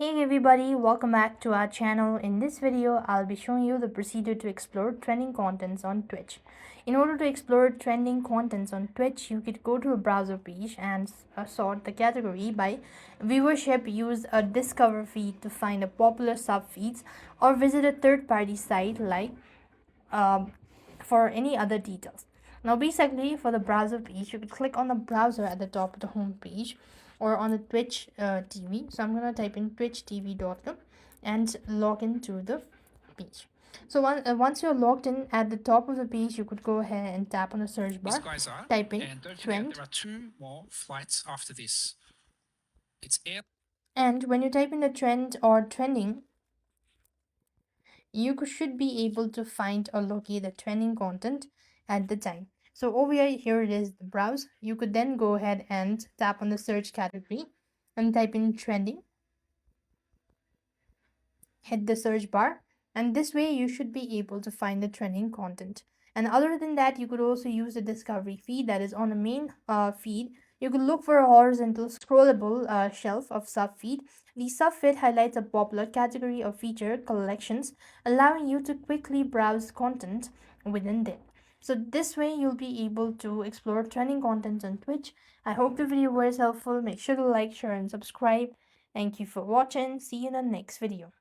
Hey everybody, welcome back to our channel. In this video, I'll be showing you the procedure to explore trending contents on Twitch. In order to explore trending contents on Twitch, you could go to a browser page and sort the category by viewership. Use a discover feed to find a popular subfeeds or visit a third-party site like um, for any other details. Now, basically, for the browser page, you could click on the browser at the top of the home page or on the Twitch TV. So I'm gonna type in twitchtv.com and log into the page. So once you're logged in at the top of the page, you could go ahead and tap on the search bar, type in and don't forget trend, there are two more flights after this. It's air. and when you type in the trend or trending, you should be able to find or locate the trending content at the time. So over here it is the browse. You could then go ahead and tap on the search category and type in trending, hit the search bar, and this way you should be able to find the trending content. And other than that, you could also use the discovery feed that is on the main feed. You could look for a horizontal scrollable shelf of subfeed. The subfeed highlights a popular category or feature collections, allowing you to quickly browse content within them. So this way you'll be able to explore trending content on Twitch. I hope the video was helpful. Make sure to like, share, and subscribe. Thank you for watching. See you in the next video.